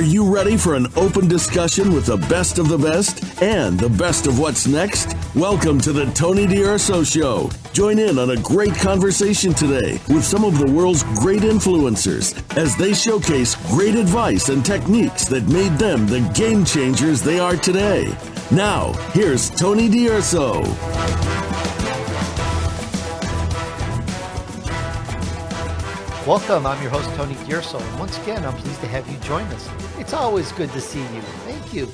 Are you ready for an open discussion with the best of the best and the best of what's next? Welcome to the Tony DUrso Show. Join in on a great conversation today with some of the world's great influencers as they showcase great advice and techniques that made them the game changers they are today. Now, here's Tony DUrso. Welcome, I'm your host, Tony DUrso, and once again, I'm pleased to have you join us. It's always good to see you. Thank you.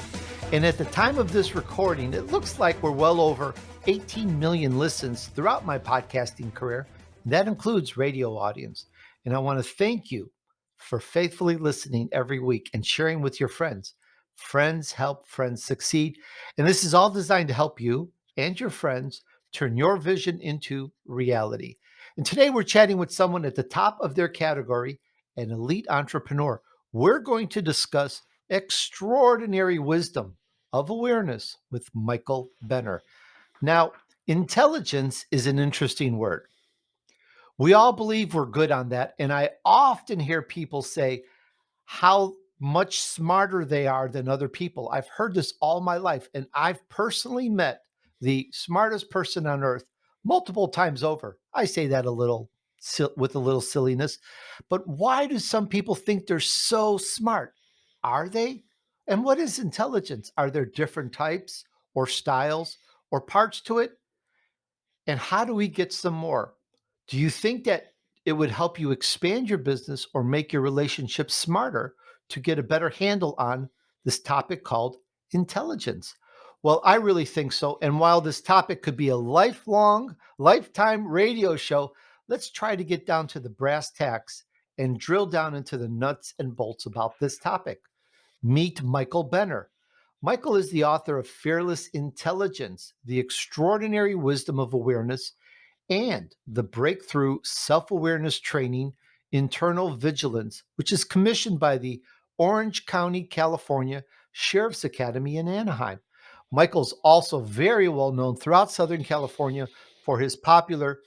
And at the time of this recording, it looks like we're well over 18 million listens throughout my podcasting career. That includes radio audience. And I want to thank you for faithfully listening every week and sharing with your friends. Friends help friends succeed. And this is all designed to help you and your friends turn your vision into reality. And today we're chatting with someone at the top of their category, an elite entrepreneur. We're going to discuss extraordinary wisdom of awareness with Michael Benner. Now, intelligence is an interesting word. We all believe we're good on that. And I often hear people say how much smarter they are than other people. I've heard this all my life. And I've personally met the smartest person on earth multiple times over. I say that with a little silliness, but why do some people think they're so smart? Are they? And what is intelligence? Are there different types or styles or parts to it? And how do we get some more? Do you think that it would help you expand your business or make your relationships smarter to get a better handle on this topic called intelligence? Well, I really think so. And while this topic could be a lifetime radio show, let's try to get down to the brass tacks and drill down into the nuts and bolts about this topic. Meet Michael Benner. Michael is the author of Fearless Intelligence, The Extraordinary Wisdom of Awareness, and the Breakthrough Self-Awareness Training, Internal Vigilance, which is commissioned by the Orange County, California Sheriff's Academy in Anaheim. Michael's also very well known throughout Southern California for his popular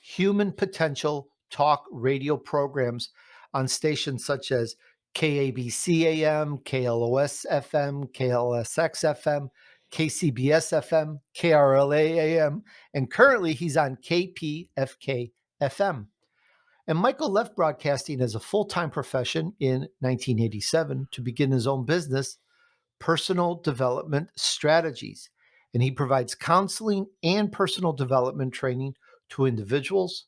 human potential talk radio programs on stations such as KABC AM, KLOS FM, KLSX FM, KCBS FM, KRLA AM, and currently he's on KPFK FM. And Michael left broadcasting as a full-time profession in 1987 to begin his own business, Personal Development Strategies. And he provides counseling and personal development training to individuals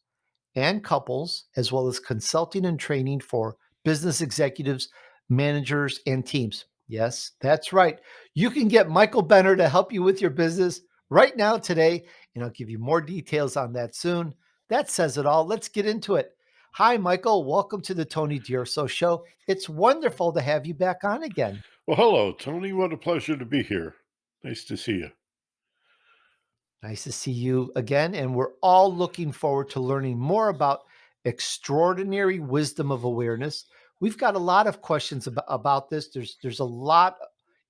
and couples, as well as consulting and training for business executives, managers, and teams. Yes, that's right. You can get Michael Benner to help you with your business right now today, and I'll give you more details on that soon. That says it all. Let's get into it. Hi, Michael. Welcome to the Tony DUrso Show. It's wonderful to have you back on again. Well, hello, Tony. What a pleasure to be here. Nice to see you. Nice to see you again. And we're all looking forward to learning more about extraordinary wisdom of awareness. We've got a lot of questions about this. There's a lot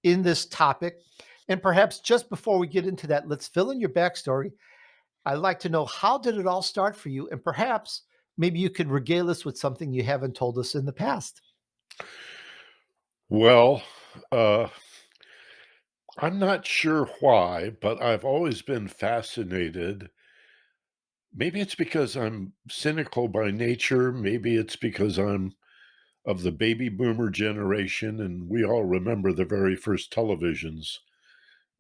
in this topic. And perhaps just before we get into that, let's fill in your backstory. I'd like to know, how did it all start for you? And perhaps maybe you could regale us with something you haven't told us in the past. Well, I'm not sure why, but I've always been fascinated. Maybe it's because I'm cynical by nature. Maybe it's because I'm of the baby boomer generation, and we all remember the very first televisions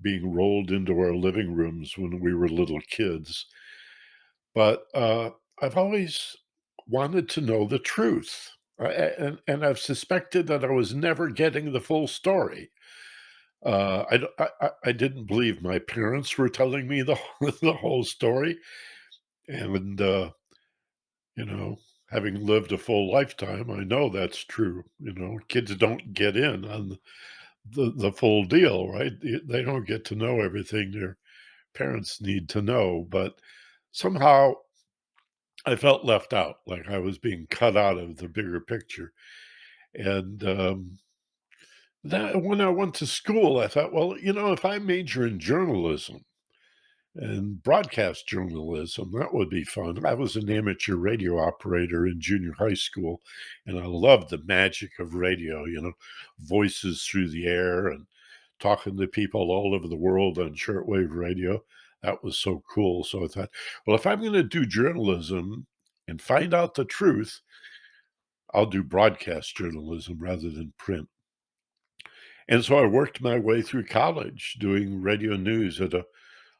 being rolled into our living rooms when we were little kids. But I've always wanted to know the truth. And I've suspected that I was never getting the full story. I didn't believe my parents were telling me the the whole story, and having lived a full lifetime, I know that's true. Kids don't get in on the full deal, right? They don't get to know everything their parents need to know, but somehow I felt left out, like I was being cut out of the bigger picture. And that when I went to school, I thought, well, if I major in journalism and broadcast journalism. That would be fun. I was an amateur radio operator in junior high school, and I loved the magic of radio, voices through the air and talking to people all over the world on shortwave radio. That was so cool. So I thought, well, if I'm going to do journalism and find out the truth, I'll do broadcast journalism rather than print. And so I worked my way through college doing radio news at a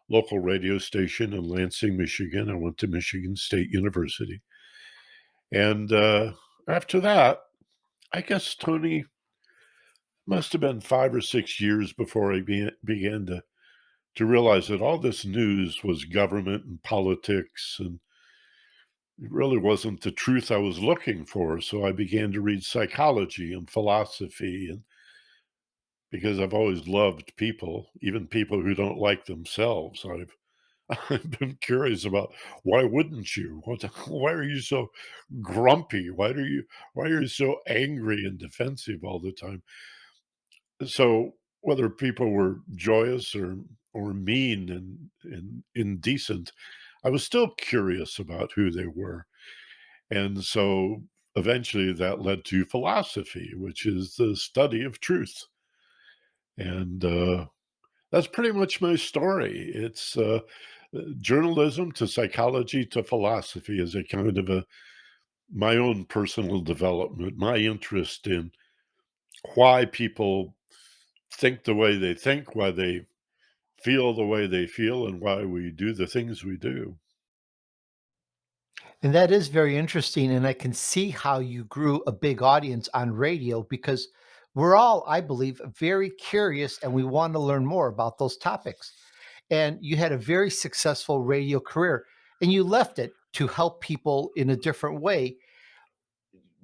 local radio station in Lansing, Michigan. I went to Michigan State University. And after that, I guess, Tony, must have been 5 or 6 years before I began to realize that all this news was government and politics, and it really wasn't the truth I was looking for. So I began to read psychology and philosophy, and because I've always loved people, even people who don't like themselves. I've been curious about why wouldn't you? Why are you so grumpy? Why are you so angry and defensive all the time? So whether people were joyous or mean and indecent, I was still curious about who they were. And so eventually that led to philosophy, which is the study of truth. And that's pretty much my story. It's journalism to psychology to philosophy is a kind of my own personal development, my interest in why people think the way they think, why they feel the way they feel, and why we do the things we do. And that is very interesting. And I can see how you grew a big audience on radio because we're all, I believe, very curious and we want to learn more about those topics. And you had a very successful radio career and you left it to help people in a different way.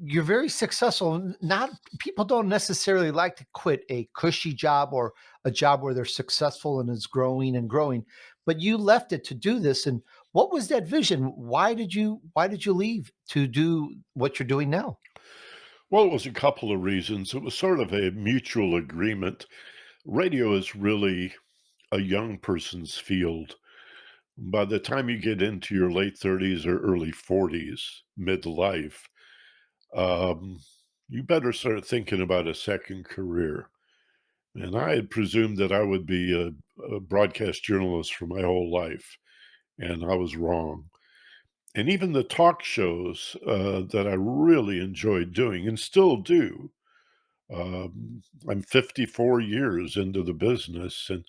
You're very successful. Not people don't necessarily like to quit a cushy job or a job where they're successful and is growing and growing, but you left it to do this. And what was that vision? Why did you leave to do what you're doing now? Well, it was a couple of reasons. It was sort of a mutual agreement. Radio is really a young person's field. By the time you get into your late 30s or early 40s, midlife, um, you better start thinking about a second career. And I had presumed that I would be a broadcast journalist for my whole life, and I was wrong. And even the talk shows that I really enjoyed doing and still do. I'm 54 years into the business. And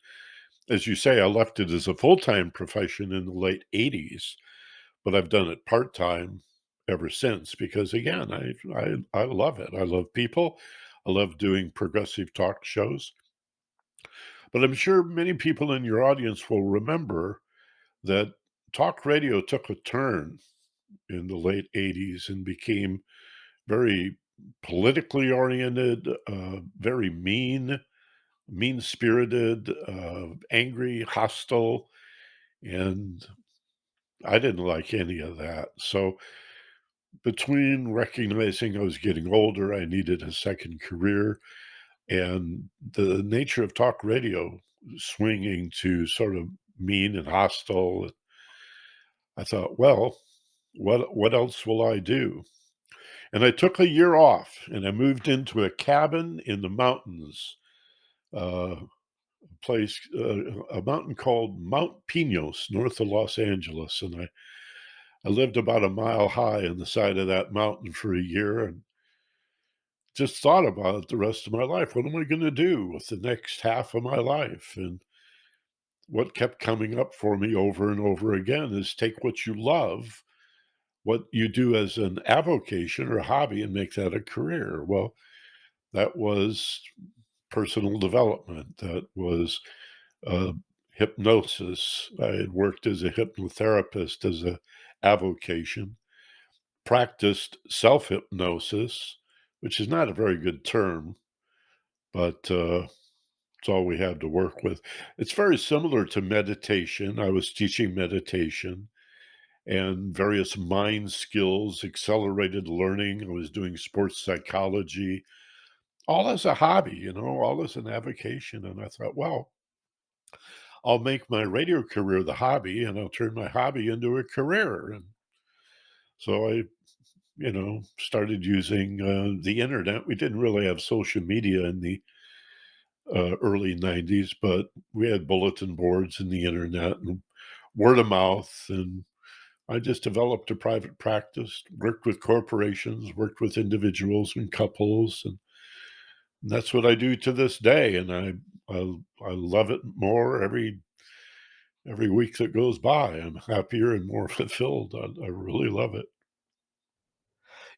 as you say, I left it as a full time profession in the late 80s, but I've done it part time ever since because, again, I love it. I love people. I love doing progressive talk shows. But I'm sure many people in your audience will remember that talk radio took a turn in the late 80s and became very politically oriented, very mean spirited, angry, hostile. And I didn't like any of that. So, between recognizing I was getting older, I needed a second career, and the nature of talk radio swinging to sort of mean and hostile, I thought, well, what else will I do? And I took a year off and I moved into a cabin in the mountains, a mountain called Mount Pinos, north of Los Angeles. And I lived about a mile high on the side of that mountain for a year and just thought about it the rest of my life. What am I going to do with the next half of my life? And what kept coming up for me over and over again is take what you love, what you do as an avocation or hobby, and make that a career. Well, that was personal development. That was uh, hypnosis. I had worked as a hypnotherapist as a avocation, practiced self hypnosis, which is not a very good term, but it's all we had to work with. It's very similar to meditation. I was teaching meditation and various mind skills, accelerated learning. I was doing sports psychology, all as a hobby, all as an avocation. And I thought, well, I'll make my radio career the hobby, and I'll turn my hobby into a career. And so I started using the internet. We didn't really have social media in the early 90s, but we had bulletin boards and the internet and word of mouth. And I just developed a private practice, worked with corporations, worked with individuals and couples. And that's what I do to this day. And I love it more every week that goes by. I'm happier and more fulfilled. I really love it.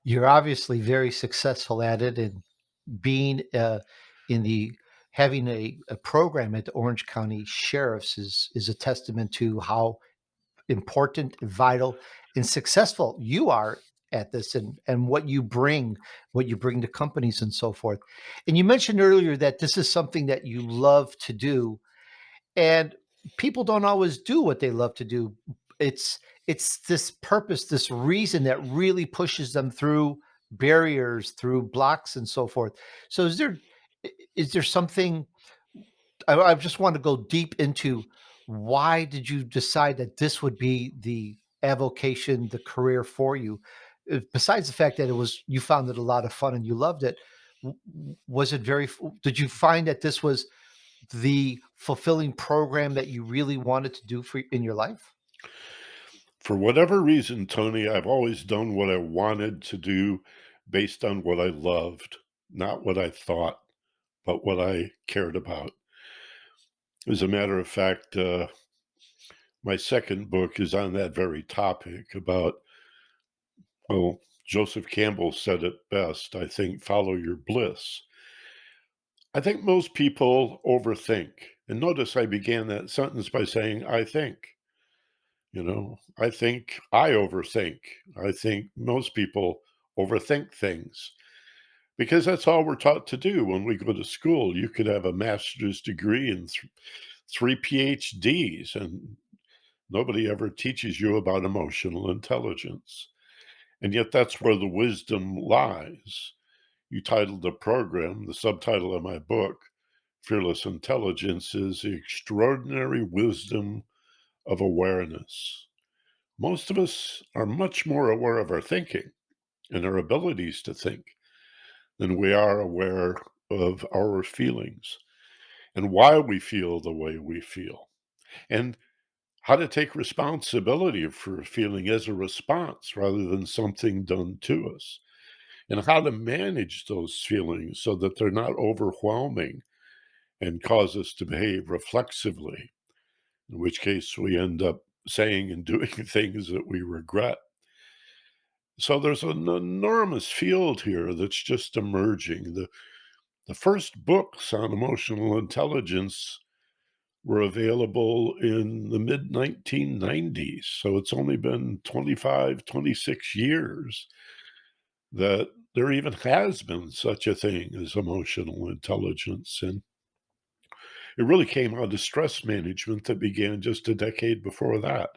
You're obviously very successful at it, and being in the having a program at the Orange County Sheriff's is a testament to how important, vital, and successful you are at this, and what you bring to companies and so forth. And you mentioned earlier that this is something that you love to do, and people don't always do what they love to do. It's this purpose, this reason that really pushes them through barriers, through blocks and so forth. So is there something, I just want to go deep into, why did you decide that this would be the avocation, the career for you? Besides the fact that it was, you found it a lot of fun and you loved it, was it did you find that this was the fulfilling program that you really wanted to do in your life? For whatever reason, Tony, I've always done what I wanted to do based on what I loved, not what I thought, but what I cared about. As a matter of fact, my second book is on that very topic about, well, Joseph Campbell said it best, I think, follow your bliss. I think most people overthink. And notice I began that sentence by saying, I think. I think I overthink. I think most people overthink things because that's all we're taught to do when we go to school. You could have a master's degree and three PhDs, and nobody ever teaches you about emotional intelligence. And yet, that's where the wisdom lies. You titled the program, the subtitle of my book, Fearless Intelligence, is the extraordinary wisdom of awareness. Most of us are much more aware of our thinking and our abilities to think than we are aware of our feelings and why we feel the way we feel, and how to take responsibility for feeling as a response rather than something done to us, and how to manage those feelings so that they're not overwhelming and cause us to behave reflexively, in which case we end up saying and doing things that we regret. So there's an enormous field here that's just emerging. The first books on emotional intelligence were available in the mid 1990s. So it's only been 25, 26 years that there even has been such a thing as emotional intelligence. And it really came out of stress management that began just a decade before that.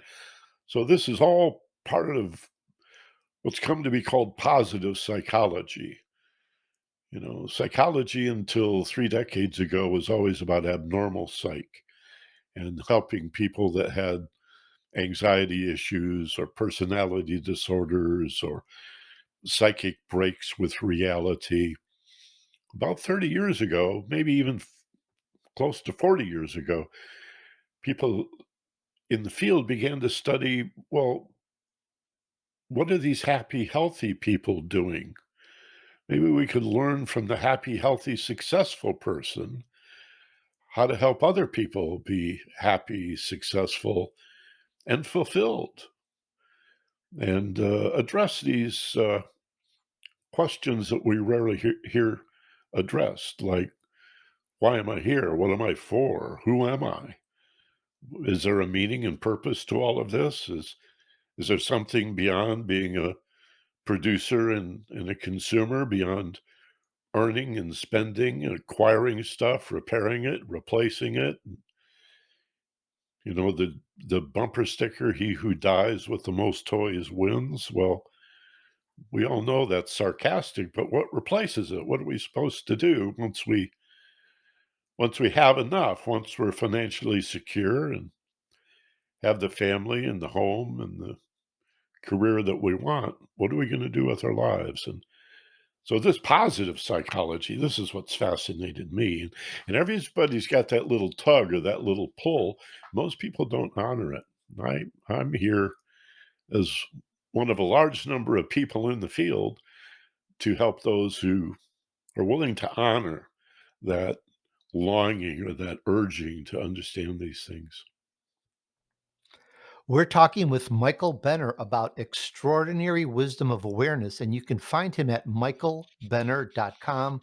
So this is all part of what's come to be called positive psychology. Psychology until 3 decades ago was always about abnormal psych and helping people that had anxiety issues or personality disorders or psychic breaks with reality. About 30 years ago, maybe even close to 40 years ago, people in the field began to study, well, what are these happy, healthy people doing? Maybe we could learn from the happy, healthy, successful person how to help other people be happy, successful, and fulfilled, and address these questions that we rarely hear addressed, like, why am I here? What am I for? Who am I? Is there a meaning and purpose to all of this? Is there something beyond being a producer and a consumer, beyond earning and spending and acquiring stuff, repairing it, replacing it? The bumper sticker, he who dies with the most toys wins. Well, we all know that's sarcastic, but what replaces it? What are we supposed to do once we have enough, once we're financially secure and have the family and the home and the career that we want, what are we going to do with our lives? And so this positive psychology, this is what's fascinated me. And everybody's got that little tug or that little pull. Most people don't honor it. I'm here as one of a large number of people in the field to help those who are willing to honor that longing or that urging to understand these things. We're talking with Michael Benner about extraordinary wisdom of awareness, and you can find him at michaelbenner.com.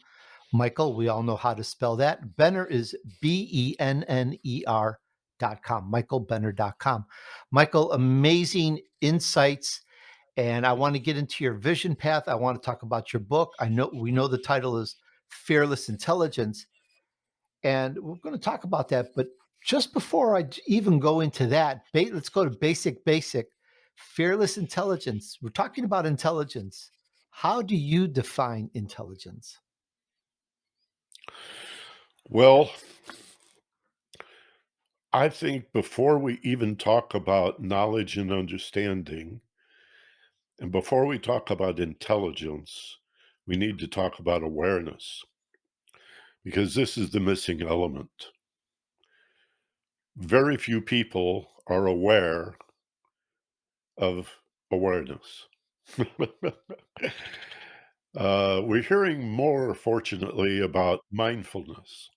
Michael, we all know how to spell that. Benner is BENNER.com, michaelbenner.com. Michael, amazing insights. And I want to get into your vision path. I want to talk about your book. We know the title is Fearless Intelligence. And we're going to talk about that. But just before I even go into that, let's go to basic. Fearless intelligence. We're talking about intelligence. How do you define intelligence? Well, I think before we even talk about knowledge and understanding, and before we talk about intelligence, we need to talk about awareness because this is the missing element. Very few people are aware of awareness. We're hearing more, fortunately, about mindfulness.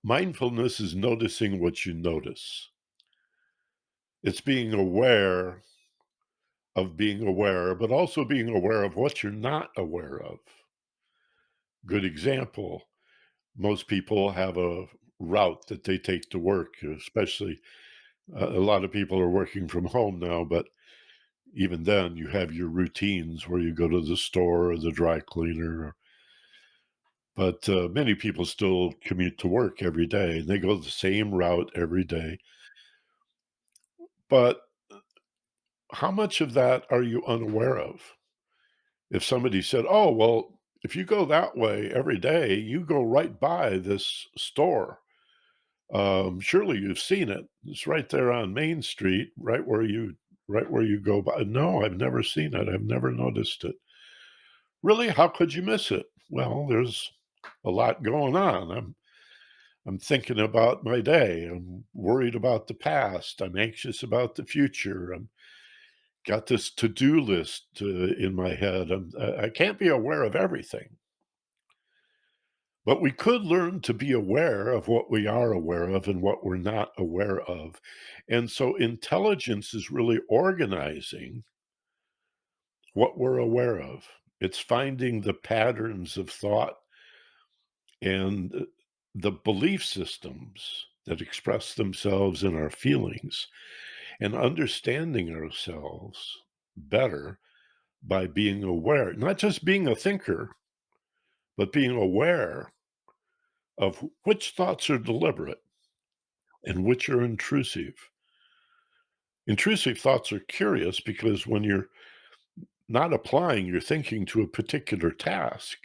Mindfulness is noticing what you notice. It's being aware of being aware, but also being aware of what you're not aware of. Good example, most people have a route that they take to work, especially a lot of people are working from home now, but even then you have your routines where you go to the store or the dry cleaner. But many people still commute to work every day and they go the same route every day. But how much of that are you unaware of? If somebody said, "Oh, well, if you go that way every day, you go right by this store. Surely you've seen it. It's right there on Main Street, right where you go by." No, I've never seen it. I've never noticed it. Really? How could you miss it? Well, there's a lot going on. I'm thinking about my day. I'm worried about the past. I'm anxious about the future. I'm got this to-do list in my head. I can't be aware of everything. But we could learn to be aware of what we are aware of and what we're not aware of. And so intelligence is really organizing what we're aware of. It's finding the patterns of thought and the belief systems that express themselves in our feelings and understanding ourselves better by being aware, not just being a thinker, but being aware of which thoughts are deliberate and which are intrusive. Intrusive thoughts are curious because when you're not applying your thinking to a particular task,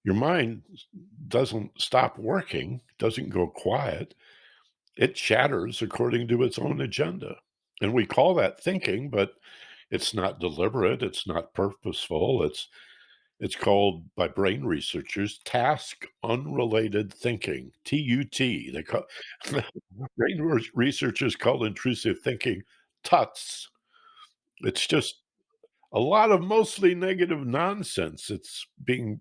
your mind doesn't stop working, doesn't go quiet. It chatters according to its own agenda. And we call that thinking, but it's not deliberate, it's not purposeful. It's called by brain researchers task unrelated thinking, TUT. They call researchers call intrusive thinking tuts. It's just a lot of mostly negative nonsense. It's being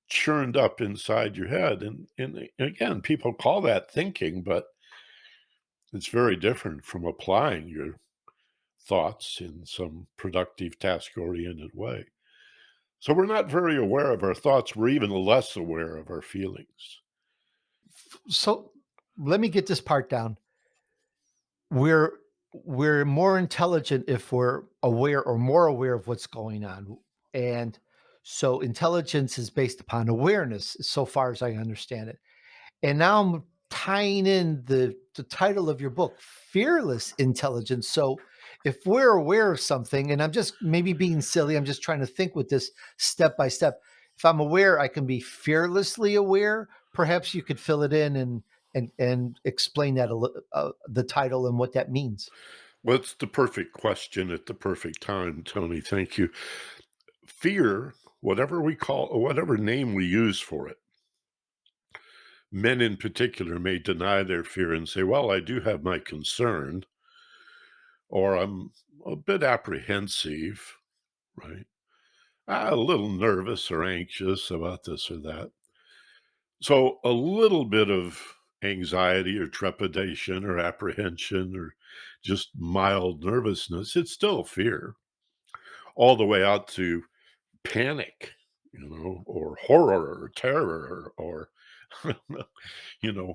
churned up inside your head. And again, people call that thinking, but it's very different from applying your thoughts in some productive, task oriented way. So we're not very aware of our thoughts. We're even less aware of our feelings. So let me get this part down. We're we're more intelligent if we're aware or more aware of what's going on. And so intelligence is based upon awareness, so far as I understand it. And now I'm tying in the title of your book, Fearless Intelligence. So if we're aware of something, and I'm just maybe being silly, I'm just trying to think with this step by step. If I'm aware, I can be fearlessly aware, perhaps you could fill it in and explain that the title and what that means. Well, it's the perfect question at the perfect time, Tony. Thank you. Fear, whatever name we use for it, men in particular may deny their fear and say, well, I do have my concern, or I'm a bit apprehensive, right? A little nervous or anxious about this or that. So a little bit of anxiety or trepidation or apprehension or just mild nervousness, it's still fear, all the way out to panic, or horror or terror or, you know,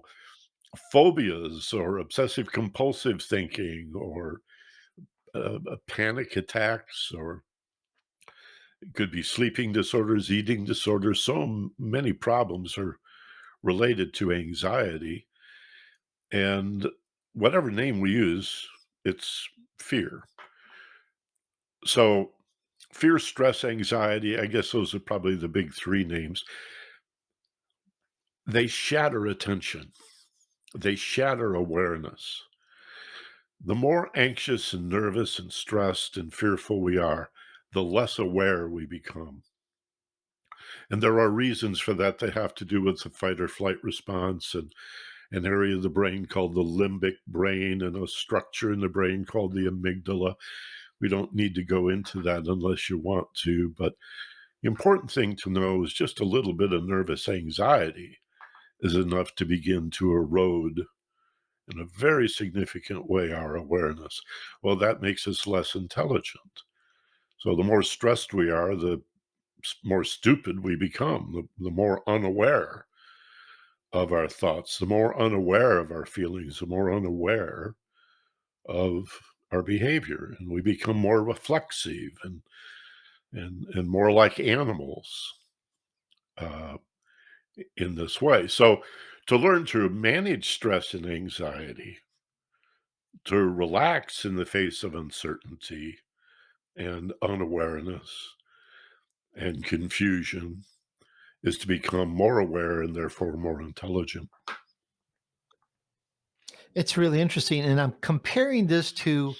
phobias or obsessive compulsive thinking or panic attacks, or it could be sleeping disorders, eating disorders. So many problems are related to anxiety. And whatever name we use, it's fear. So fear, stress, anxiety, I guess those are probably the big three names. They shatter attention. They shatter awareness. The more anxious and nervous and stressed and fearful we are, the less aware we become. And there are reasons for that. They have to do with the fight or flight response and an area of the brain called the limbic brain and a structure in the brain called the amygdala. We don't need to go into that unless you want to. But the important thing to know is just a little bit of nervous anxiety is enough to begin to erode in a very significant way our awareness. Well, that makes us less intelligent. So the more stressed we are, the more stupid we become, the more unaware of our thoughts, the more unaware of our feelings, the more unaware of our behavior, and we become more reflexive and more like animals uh, in this way. So, to learn to manage stress and anxiety, to relax in the face of uncertainty and unawareness and confusion, is to become more aware and therefore more intelligent. It's really interesting, and I'm comparing this to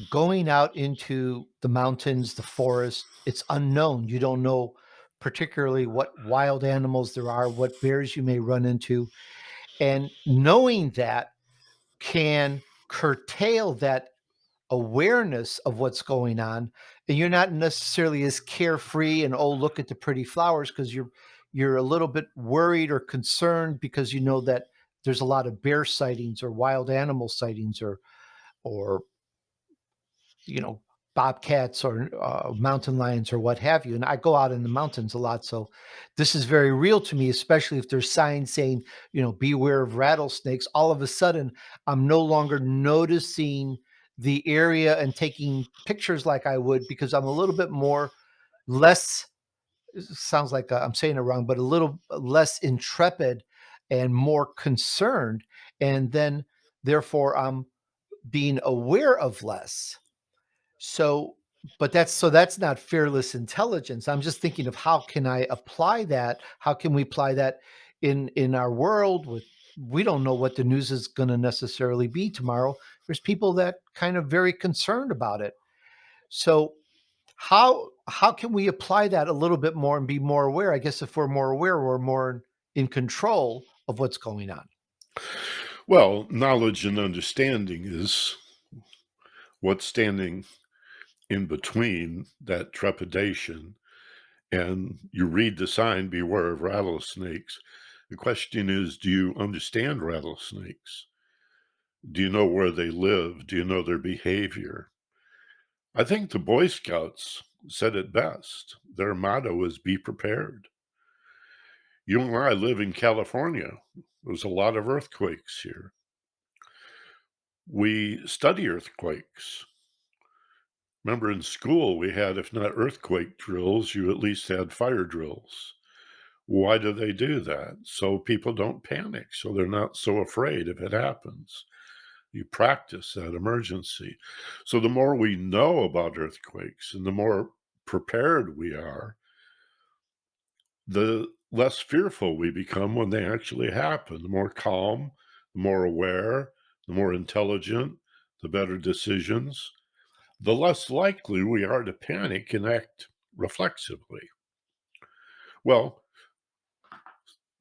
going out into the mountains, the forest. It's unknown. You don't know particularly what wild animals there are, what bears you may run into, and knowing that can curtail that awareness of what's going on, and you're not necessarily as carefree and, oh, look at the pretty flowers, because you're a little bit worried or concerned because you know that there's a lot of bear sightings or wild animal sightings, or you know, bobcats or mountain lions or what have you. And I go out in the mountains a lot, so this is very real to me, especially if there's signs saying, beware of rattlesnakes. All of a sudden, I'm no longer noticing the area and taking pictures like I would, because I'm a little bit more less. It sounds like I'm saying it wrong, but a little less intrepid and more concerned, and then therefore I'm being aware of less. So, but that's not fearless intelligence. I'm just thinking of how can I apply that? How can we apply that in our world with we don't know what the news is going to necessarily be tomorrow. There's people that kind of very concerned about it. So, how can we apply that a little bit more and be more aware? I guess if we're more aware, we're more in control of what's going on. Well, knowledge and understanding is what's standing in between that trepidation. And you read the sign, beware of rattlesnakes. The question is, do you understand rattlesnakes? Do you know where they live? Do you know their behavior? I think the Boy Scouts said it best. Their motto is be prepared. You and I live in California. There's a lot of earthquakes here. We study earthquakes. Remember in school, we had, if not earthquake drills, you at least had fire drills. Why do they do that? So people don't panic, so they're not so afraid if it happens. You practice that emergency. So the more we know about earthquakes and the more prepared we are, the less fearful we become when they actually happen. The more calm, the more aware, the more intelligent, the better decisions, the less likely we are to panic and act reflexively. Well,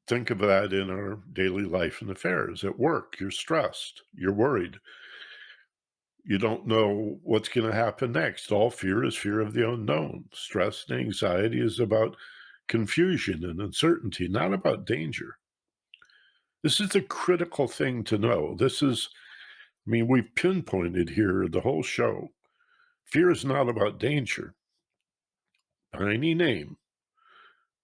think of that in our daily life and affairs. At work, you're stressed, you're worried, you don't know what's going to happen next. All fear is fear of the unknown. Stress and anxiety is about confusion and uncertainty, not about danger. This is the critical thing to know. We've pinpointed here the whole show. Fear is not about danger by any name,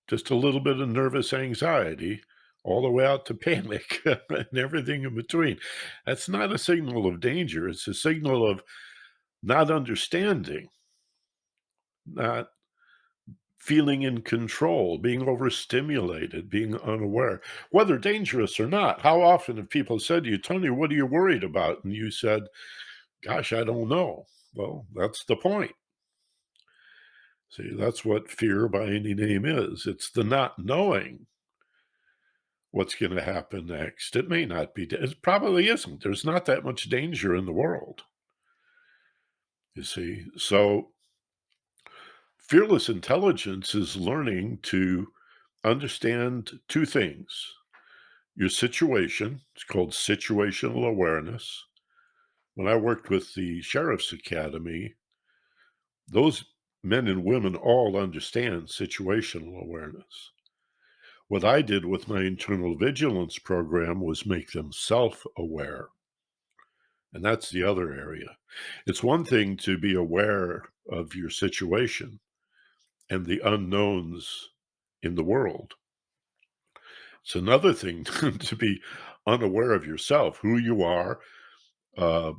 just a little bit of nervous anxiety, all the way out to panic and everything in between. That's not a signal of danger. It's a signal of not understanding, not feeling in control, being overstimulated, being unaware, whether dangerous or not. How often have people said to you, Tony, what are you worried about? And you said, gosh, I don't know. Well, that's the point. See, that's what fear by any name is. It's the not knowing what's going to happen next. It may not be, it probably isn't. There's not that much danger in the world. You see, so fearless intelligence is learning to understand two things: your situation, it's called situational awareness. When I worked with the Sheriff's Academy, those men and women all understand situational awareness. What I did with my internal vigilance program was make them self-aware. And that's the other area. It's one thing to be aware of your situation and the unknowns in the world. It's another thing to be unaware of yourself, who you are. Uh,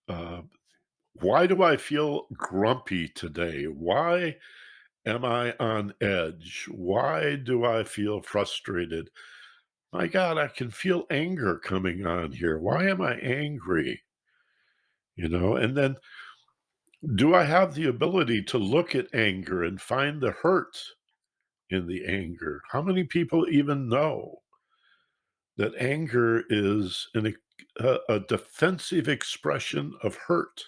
uh, why do I feel grumpy today? Why am I on edge? Why do I feel frustrated? My God, I can feel anger coming on here. Why am I angry? And then do I have the ability to look at anger and find the hurt in the anger? How many people even know that anger is a defensive expression of hurt,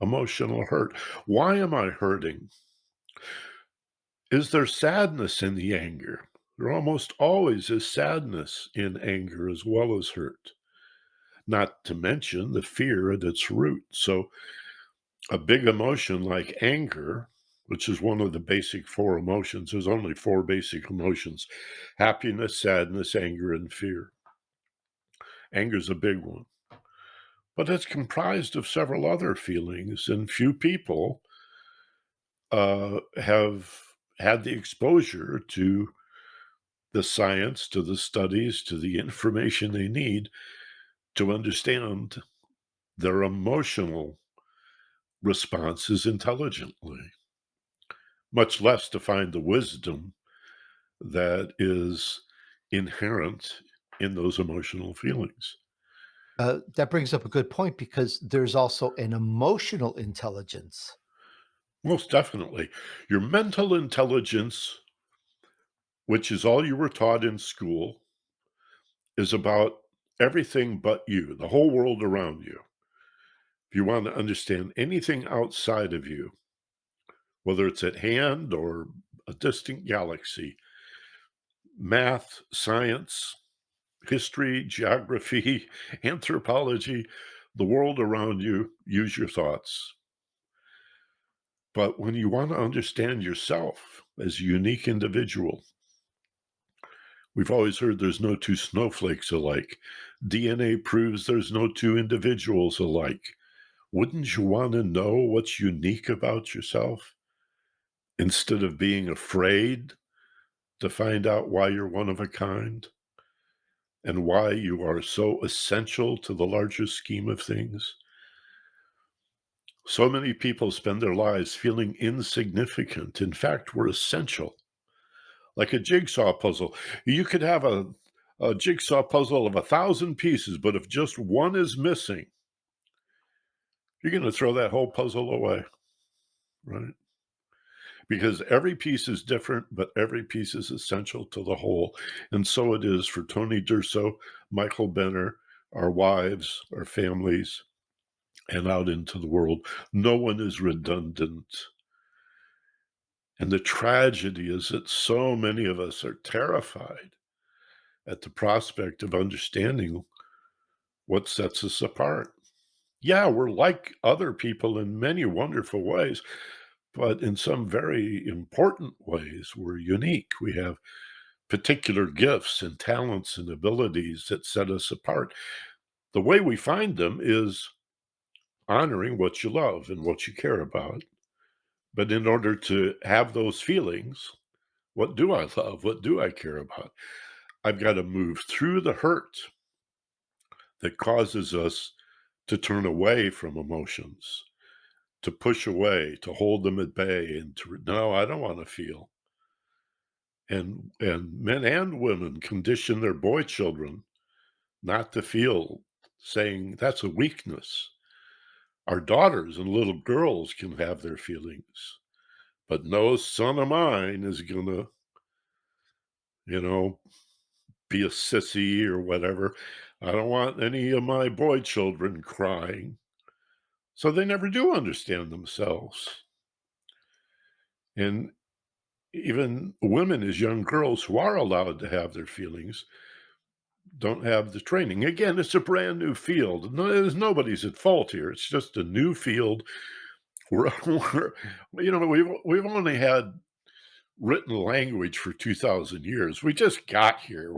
emotional hurt? Why am I hurting? Is there sadness in the anger? There almost always is sadness in anger as well as hurt, not to mention the fear at its root. So a big emotion like anger, which is one of the basic four emotions, there's only four basic emotions: happiness, sadness, anger, and fear. Anger is a big one, but it's comprised of several other feelings, and few people have had the exposure to the science, to the studies, to the information they need to understand their emotional responses intelligently, much less to find the wisdom that is inherent in those emotional feelings. That brings up a good point because there's also an emotional intelligence. Most definitely. Your mental intelligence, which is all you were taught in school, is about everything but you, the whole world around you. If you want to understand anything outside of you, whether it's at hand or a distant galaxy, math, science, history, geography, anthropology, the world around you, use your thoughts. But when you want to understand yourself as a unique individual, we've always heard there's no two snowflakes alike. DNA proves there's no two individuals alike. Wouldn't you want to know what's unique about yourself instead of being afraid to find out why you're one of a kind and why you are so essential to the larger scheme of things? So many people spend their lives feeling insignificant. In fact, we're essential. Like a jigsaw puzzle. You could have a jigsaw puzzle of 1,000 pieces, but if just one is missing, you're going to throw that whole puzzle away, right? because every piece is different, but every piece is essential to the whole. And so it is for Tony D'Urso, Michael Benner, our wives, our families, and out into the world. No one is redundant. And the tragedy is that so many of us are terrified at the prospect of understanding what sets us apart. Yeah, we're like other people in many wonderful ways, but in some very important ways, we're unique. We have particular gifts and talents and abilities that set us apart. The way we find them is honoring what you love and what you care about. But in order to have those feelings, what do I love? What do I care about? I've got to move through the hurt that causes us to turn away from emotions, to push away, to hold them at bay, and to no, I don't want to feel. And men and women condition their boy children not to feel, saying that's a weakness. Our daughters and little girls can have their feelings, but no son of mine is gonna, you know, be a sissy or whatever. I don't want any of my boy children crying. So they never do understand themselves. And even women as young girls who are allowed to have their feelings don't have the training. Again, it's a brand new field. No, there's nobody's at fault here. It's just a new field. We're we've only had written language for 2,000 years. We just got here.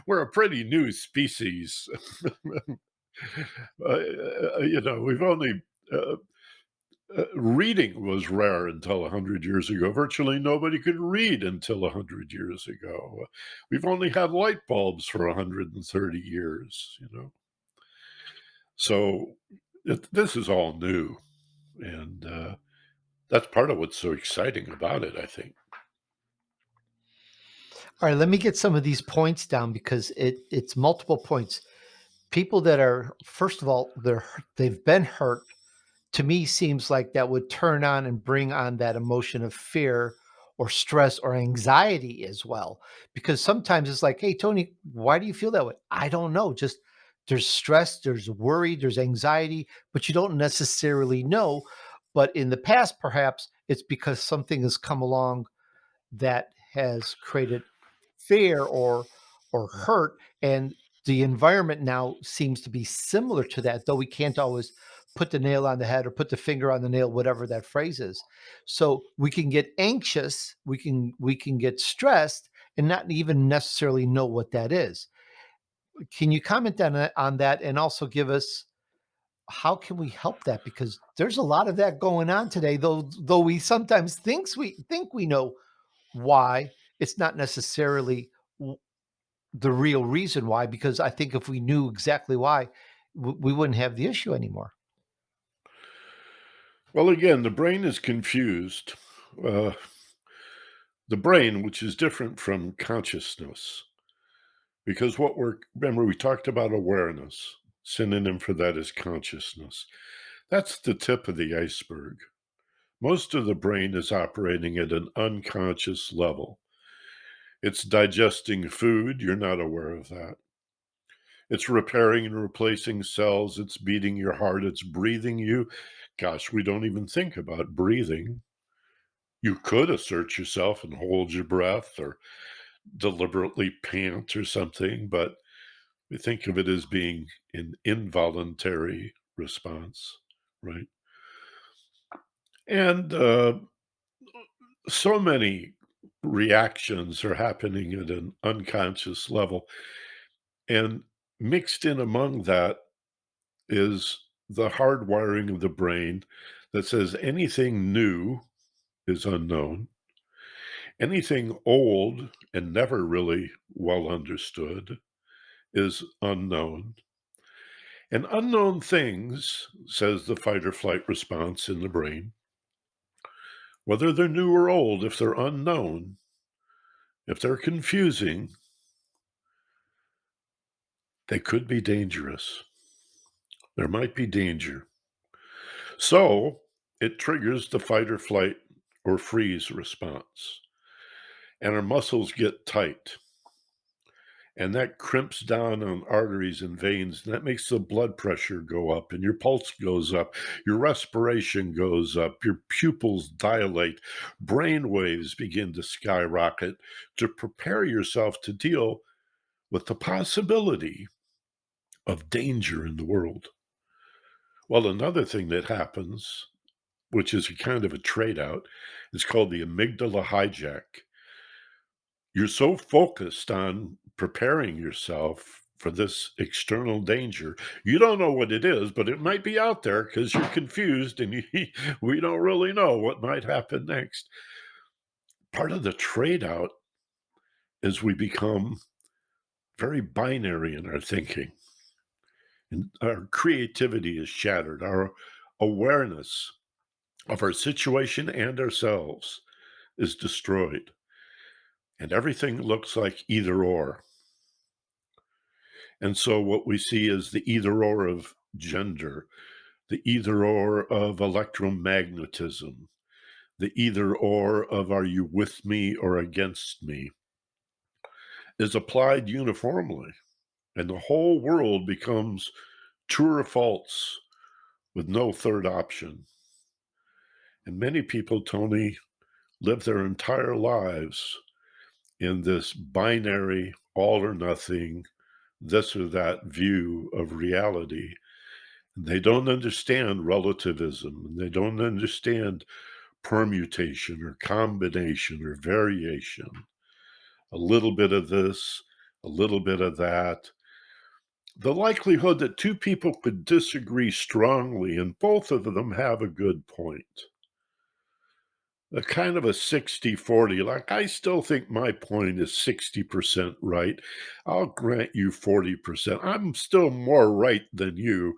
We're a pretty new species. We've only reading was rare until 100 years ago. Virtually nobody could read until 100 years ago. We've only had light bulbs for 130 years, So this is all new. And that's part of what's so exciting about it, I think. All right, let me get some of these points down because it's multiple points. People that are, first of all, they've been hurt, to me seems like that would turn on and bring on that emotion of fear or stress or anxiety as well. Because sometimes it's like, hey, Tony, why do you feel that way? I don't know. Just there's stress, there's worry, there's anxiety, but you don't necessarily know. But in the past, perhaps it's because something has come along that has created fear or hurt, and the environment now seems to be similar to that, though we can't always put the nail on the head or put the finger on the nail, whatever that phrase is. So we can get anxious, we can get stressed and not even necessarily know what that is. Can you comment on that and also give us how can we help that, because there's a lot of that going on today, though we sometimes think we know why. It's not necessarily the real reason why, because I think if we knew exactly why, we wouldn't have the issue anymore. Well, again, the brain is confused. Uh, the brain, which is different from consciousness, because remember, we talked about awareness. Synonym for that is consciousness. That's the tip of the iceberg. Most of the brain is operating at an unconscious level. It's digesting food, you're not aware of that. It's repairing and replacing cells, it's beating your heart, it's breathing you. Gosh, we don't even think about breathing. You could assert yourself and hold your breath or deliberately pant or something, but we think of it as being an involuntary response, right? And so many reactions are happening at an unconscious level. And mixed in among that is the hardwiring of the brain that says anything new is unknown, anything old and never really well understood is unknown. And unknown things, says the fight or flight response in the brain, whether they're new or old, if they're unknown, if they're confusing, they could be dangerous. There might be danger. So it triggers the fight or flight or freeze response. And our muscles get tight. And that crimps down on arteries and veins, and that makes the blood pressure go up, and your pulse goes up, your respiration goes up, your pupils dilate, brain waves begin to skyrocket to prepare yourself to deal with the possibility of danger in the world. Well, another thing that happens, which is a kind of a trade out, is called the amygdala hijack. You're so focused on preparing yourself for this external danger. You don't know what it is, but it might be out there because you're confused and we don't really know what might happen next. Part of the trade out is we become very binary in our thinking, and our creativity is shattered. Our awareness of our situation and ourselves is destroyed, and everything looks like either or. And so what we see is the either or of gender, the either or of electromagnetism, the either or of are you with me or against me is applied uniformly. And the whole world becomes true or false with no third option. And many people, Tony, live their entire lives in this binary, all or nothing, this or that view of reality. They don't understand relativism, and they don't understand permutation or combination or variation. A little bit of this, a little bit of that. The likelihood that two people could disagree strongly and both of them have a good point. A kind of a 60-40. Like, I still think my point is 60% right. I'll grant you 40%. I'm still more right than you,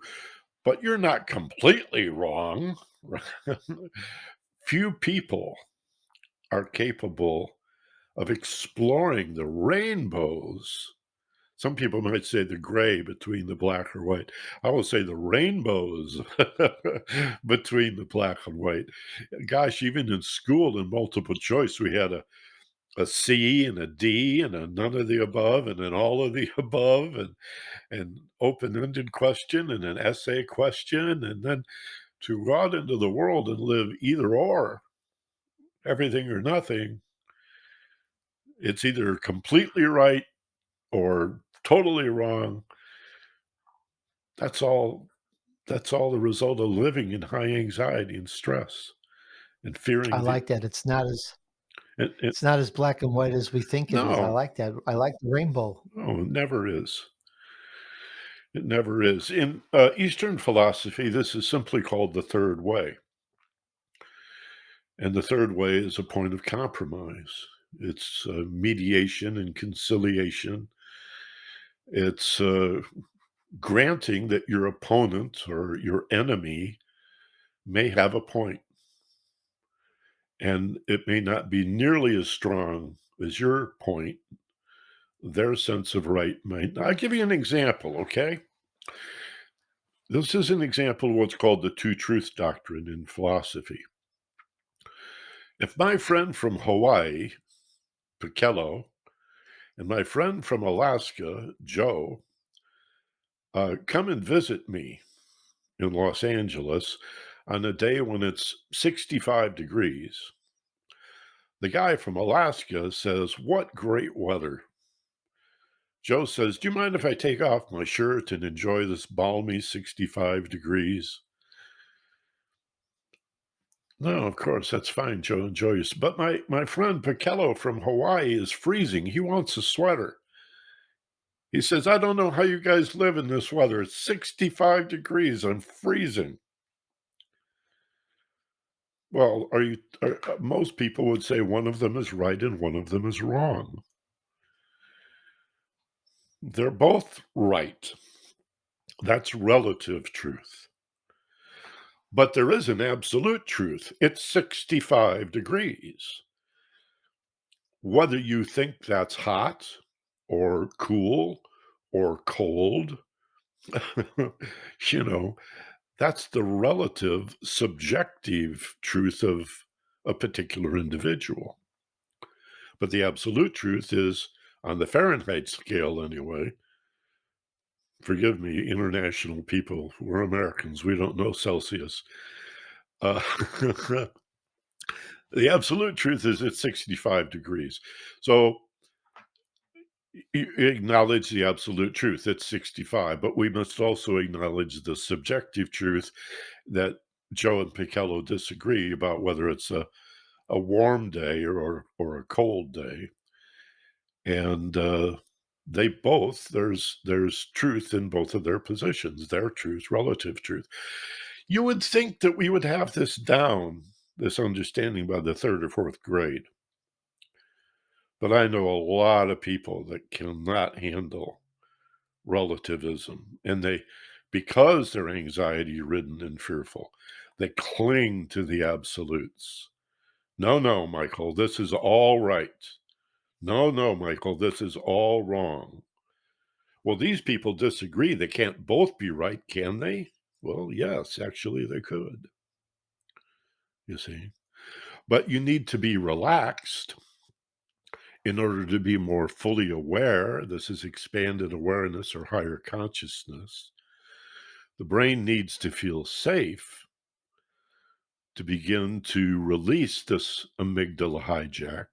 but you're not completely wrong. Few people are capable of exploring the rainbows. Some people might say the gray between the black or white. I will say the rainbows between the black and white. Gosh, even in school in multiple choice, we had a C and a D and a none of the above and an all of the above and an open-ended question and an essay question. And then to go out into the world and live either or, everything or nothing, it's either completely right or totally wrong. That's all the result of living in high anxiety and stress and I fearing the like that. it It's not as black and white as we think it is. I no, like that. I like the rainbow. no, it never is. It never is. In Eastern philosophy, this is simply called the third way. And the third way is a point of compromise. It's mediation and conciliation. It's granting that your opponent or your enemy may have a point, and it may not be nearly as strong as your point. Their sense of right might. I'll give you an example, okay? This is an example of what's called the two truths doctrine in philosophy. If my friend from Hawaii, Pichello, and my friend from Alaska, Joe, come and visit me in Los Angeles on a day when it's 65 degrees, the guy from Alaska says, "What great weather." Joe says, "Do you mind if I take off my shirt and enjoy this balmy 65 degrees?" No, of course, that's fine, Joe. Enjoy yours. But my friend Pichello from Hawaii is freezing. He wants a sweater. He says, "I don't know how you guys live in this weather. It's 65 degrees. I'm freezing." Well, most people would say one of them is right and one of them is wrong. They're both right. That's relative truth. But there is an absolute truth. It's 65 degrees. Whether you think that's hot or cool or cold, you know, that's the relative subjective truth of a particular individual. But the absolute truth is, on the Fahrenheit scale anyway, forgive me, international people, we're Americans, we don't know Celsius. Uh, the absolute truth is it's 65 degrees. So you acknowledge the absolute truth, it's 65, but we must also acknowledge the subjective truth that Joe and Picello disagree about whether it's a warm day or a cold day. And they both, there's truth in both of their positions, their truth, relative truth. You would think that we would have this down, this understanding by the third or fourth grade. But I know a lot of people that cannot handle relativism, and because they're anxiety ridden and fearful, they cling to the absolutes. No, no, Michael, this is all right. No, no, Michael, this is all wrong. Well, these people disagree. They can't both be right, can they? Well, yes, actually, they could, you see. But you need to be relaxed in order to be more fully aware. This is expanded awareness or higher consciousness. The brain needs to feel safe to begin to release this amygdala hijack.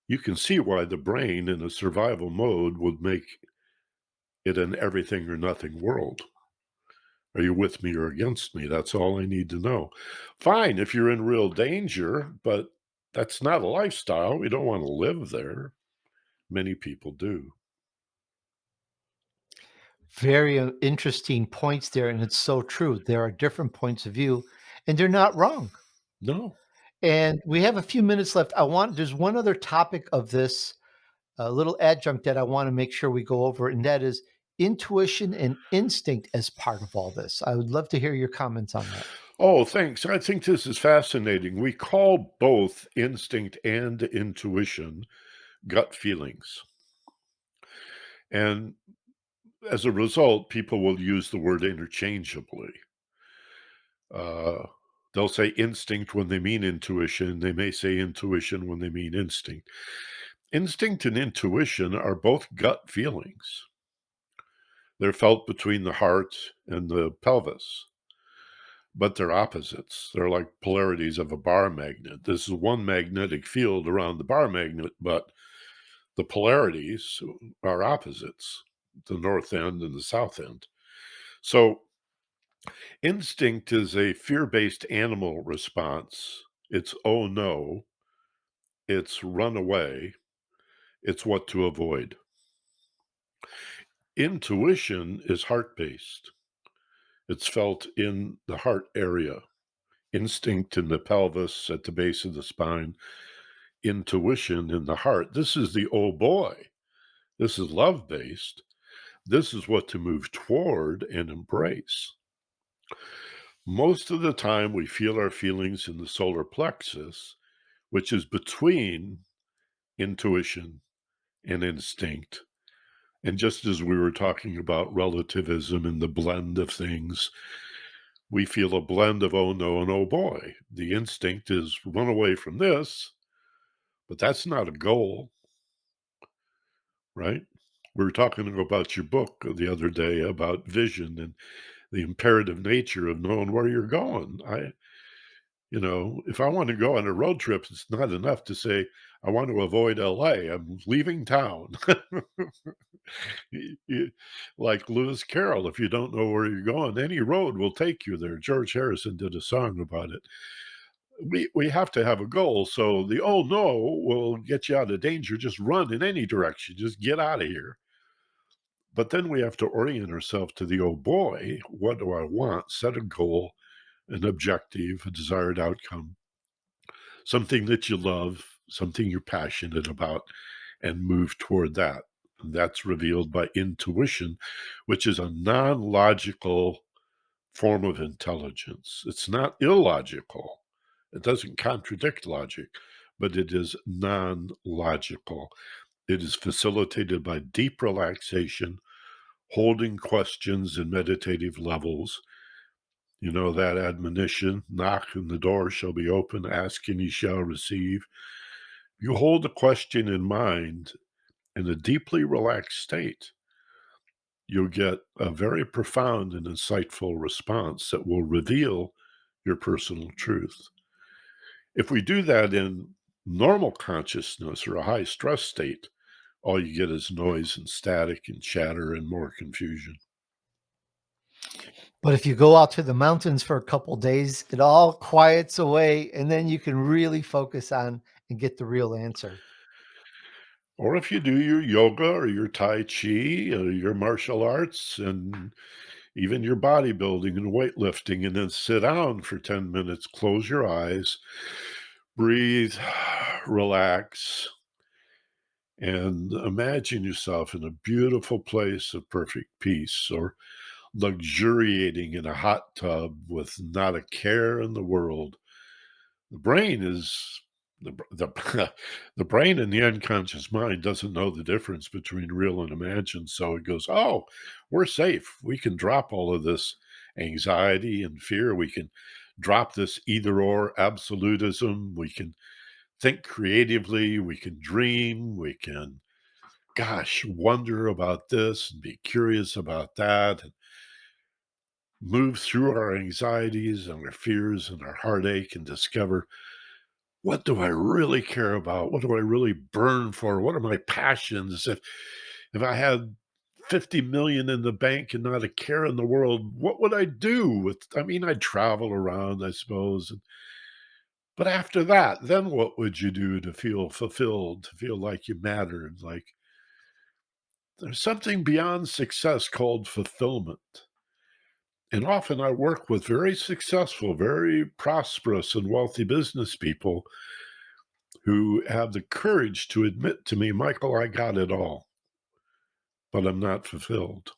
You can see why the brain in a survival mode would make it an everything or nothing world. Are you with me or against me? That's all I need to know. Fine, if you're in real danger, but that's not a lifestyle. We don't want to live there. Many people do. Very interesting points there. And it's so true. There are different points of view, and they're not wrong. No. And we have a few minutes left. There's one other topic of this little adjunct that I want to make sure we go over, and that is intuition and instinct as part of all this. I would love to hear your comments on that. Oh, thanks. I think this is fascinating. We call both instinct and intuition gut feelings. And as a result, people will use the word interchangeably. Uh, they'll say instinct when they mean intuition. They may say intuition when they mean instinct. Instinct and intuition are both gut feelings. They're felt between the heart and the pelvis, but they're opposites. They're like polarities of a bar magnet. This is one magnetic field around the bar magnet, but the polarities are opposites, the north end and the south end. So instinct is a fear-based animal response. It's oh no, it's run away, it's what to avoid. Intuition is heart-based. It's felt in the heart area. Instinct in the pelvis at the base of the spine. Intuition in the heart. This is the oh boy. This is love-based. This is what to move toward and embrace. Most of the time, we feel our feelings in the solar plexus, which is between intuition and instinct. And just as we were talking about relativism and the blend of things, we feel a blend of oh no and oh boy. The instinct is run away from this, but that's not a goal, right? We were talking about your book the other day about vision and the imperative nature of knowing where you're going. If I want to go on a road trip, it's not enough to say, I want to avoid LA. I'm leaving town. Like Lewis Carroll, if you don't know where you're going, any road will take you there. George Harrison did a song about it. We have to have a goal. So the oh no will get you out of danger. Just run in any direction. Just get out of here. But then we have to orient ourselves to the oh boy, what do I want? Set a goal, an objective, a desired outcome, something that you love, something you're passionate about, and move toward that. And that's revealed by intuition, which is a non-logical form of intelligence. It's not illogical. It doesn't contradict logic, but it is non-logical. It is facilitated by deep relaxation, holding questions in meditative levels, You know that admonition, knock and the door shall be open, ask and ye shall receive. You hold the question in mind in a deeply relaxed state, you'll get a very profound and insightful response that will reveal your personal truth. If we do that in normal consciousness or a high stress state, all you get is noise and static and chatter and more confusion. But if you go out to the mountains for a couple days, it all quiets away, and then you can really focus on and get the real answer. Or if you do your yoga or your Tai Chi or your martial arts and even your bodybuilding and weightlifting, and then sit down for 10 minutes, close your eyes, breathe, relax, and imagine yourself in a beautiful place of perfect peace or luxuriating in a hot tub with not a care in the world. The brain is the the brain and the unconscious mind doesn't know the difference between real and imagined, so it goes, "Oh, we're safe. We can drop all of this anxiety and fear. We can drop this either/or absolutism. We can think creatively. We can dream. We can, gosh, wonder about this and be curious about that and move through our anxieties and our fears and our heartache and discover what do I really care about? What do I really burn for? What are my passions? If I had 50 million in the bank and not a care in the world, what would I do with I mean, I'd travel around, I suppose. But after that, then what would you do to feel fulfilled, to feel like you mattered? Like there's something beyond success called fulfillment. And often I work with very successful, very prosperous and wealthy business people who have the courage to admit to me, Michael, I got it all, but I'm not fulfilled.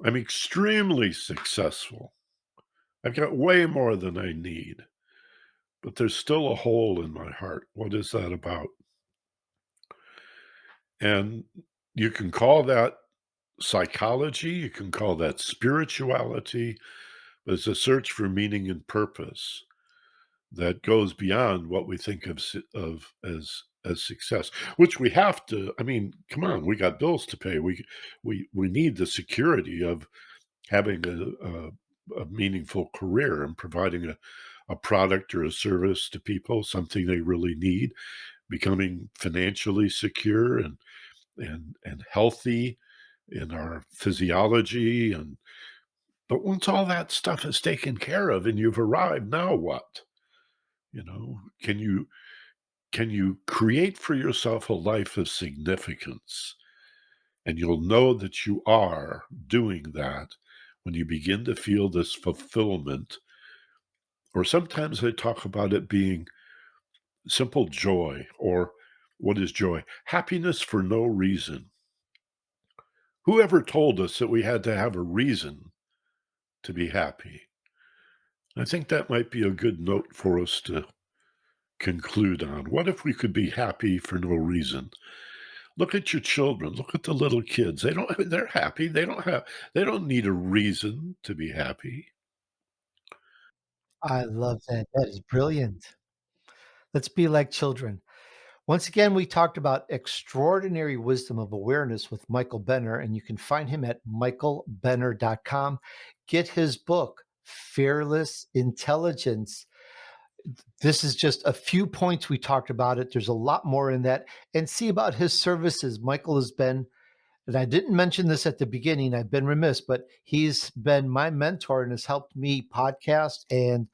I'm extremely successful. I've got way more than I need, but there's still a hole in my heart. What is that about? And you can call that psychology, you can call that spirituality, but it's a search for meaning and purpose that goes beyond what we think of as success, which we have to. I mean, come on, we got bills to pay. We need the security of having a meaningful career and providing a product or a service to people, something they really need, becoming financially secure and healthy in our physiology. And but once all that stuff is taken care of and you've arrived, now what? You know, can you create for yourself a life of significance? And you'll know that you are doing that when you begin to feel this fulfillment. Or sometimes I talk about it being simple joy, or what is joy? Happiness for no reason. Whoever told us that we had to have a reason to be happy? I think that might be a good note for us to conclude on. What if we could be happy for no reason? Look at your children. Look at the little kids. They're happy. They don't need a reason to be happy. I love that. That is brilliant. Let's be like children. Once again, we talked about extraordinary wisdom of awareness with Michael Benner, and you can find him at michaelbenner.com. Get his book, Fearless Intelligence. This is just a few points we talked about it. There's a lot more in that. And see about his services. Michael has been, and I didn't mention this at the beginning, I've been remiss, but he's been my mentor and has helped me podcast and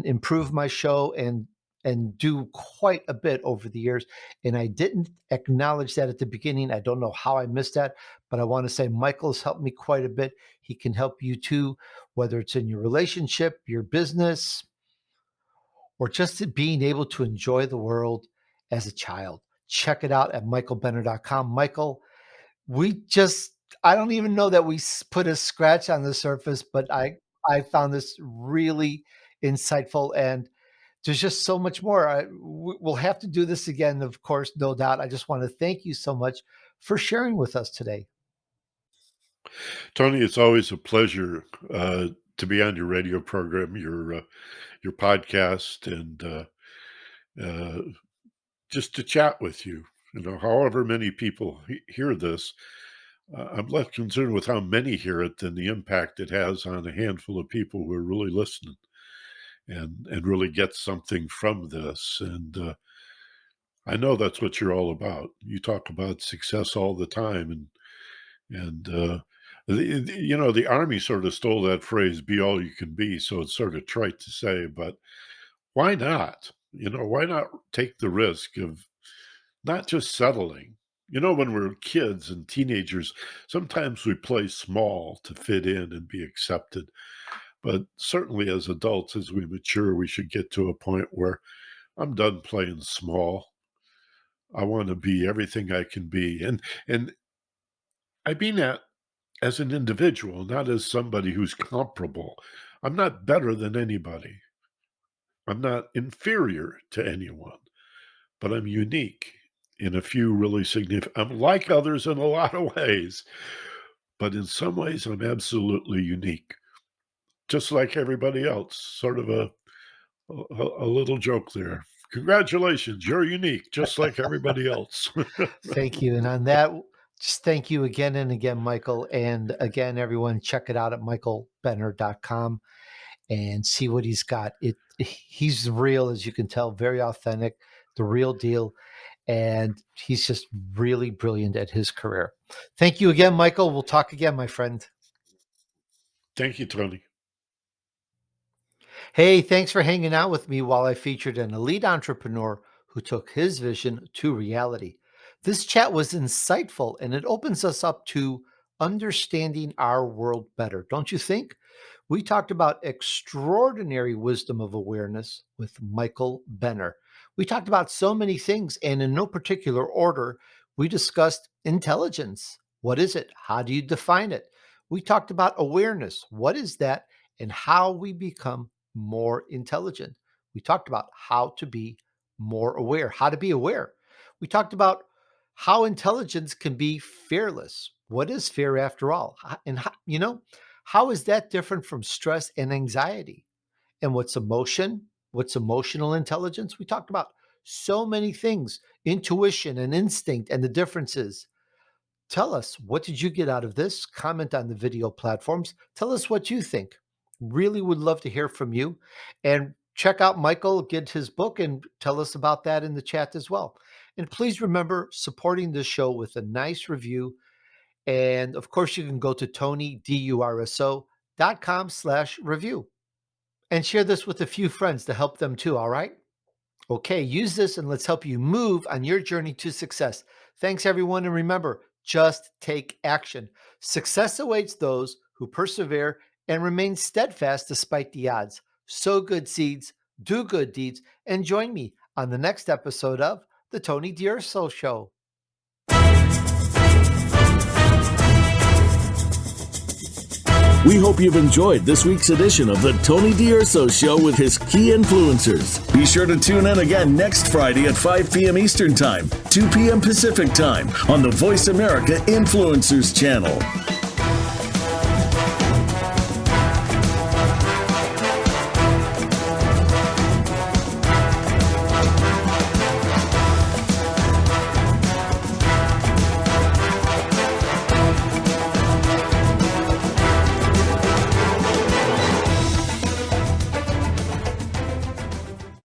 improve my show and do quite a bit over the years. And I didn't acknowledge that at the beginning. I don't know how I missed that, but I want to say Michael's helped me quite a bit. He can help you too, whether it's in your relationship, your business, or just being able to enjoy the world as a child. Check it out at michaelbenner.com. Michael, we just, I don't even know that we put a scratch on the surface, but I found this really insightful, and there's just so much more. We'll have to do this again, of course, no doubt. I just want to thank you so much for sharing with us today. Tony, it's always a pleasure to be on your radio program, your podcast, and just to chat with you. However many people hear this, I'm less concerned with how many hear it than the impact it has on a handful of people who are really listening and really get something from this. And I know that's what you're all about. You talk about success all the time, and the Army sort of stole that phrase, "Be all you can be." So it's sort of trite to say, but why not? Why not take the risk of not just settling? When we're kids and teenagers, sometimes we play small to fit in and be accepted. But certainly as adults, as we mature, we should get to a point where I'm done playing small. I want to be everything I can be. And I mean that as an individual, not as somebody who's comparable. I'm not better than anybody. I'm not inferior to anyone, but I'm unique in a few really significant. I'm like others in a lot of ways, but in some ways I'm absolutely unique, just like everybody else. Sort of a little joke there. Congratulations, you're unique, just like everybody else. Thank you. And on that, just thank you again and again, Michael. And again, everyone, check it out at michaelbenner.com and see what he's got. He's real, as you can tell, very authentic, the real deal. And he's just really brilliant at his career. Thank you again, Michael. We'll talk again, my friend. Thank you, Tony. Hey, thanks for hanging out with me while I featured an elite entrepreneur who took his vision to reality. This chat was insightful and it opens us up to understanding our world better, don't you think? We talked about extraordinary wisdom of awareness with Michael Benner. We talked about so many things, and in no particular order, we discussed intelligence. What is it? How do you define it? We talked about awareness. What is that? And how we become more intelligent. We talked about how to be more aware, how to be aware. We talked about how intelligence can be fearless. What is fear after all? And how is that different from stress and anxiety? And what's emotion? What's emotional intelligence? We talked about so many things, intuition and instinct and the differences. Tell us, what did you get out of this? Comment on the video platforms. Tell us what you think. Really would love to hear from you. And check out Michael, get his book, and tell us about that in the chat as well. And please remember supporting this show with a nice review. And of course, you can go to DUrso.com/review and share this with a few friends to help them too. All right. Okay. Use this and let's help you move on your journey to success. Thanks, everyone. And remember, just take action. Success awaits those who persevere and remain steadfast despite the odds. Sow good seeds, do good deeds, and join me on the next episode of The Tony DUrso Show. We hope you've enjoyed this week's edition of the Tony DUrso Show with his key influencers. Be sure to tune in again next Friday at 5 p.m. Eastern Time, 2 p.m. Pacific Time on the Voice America Influencers channel.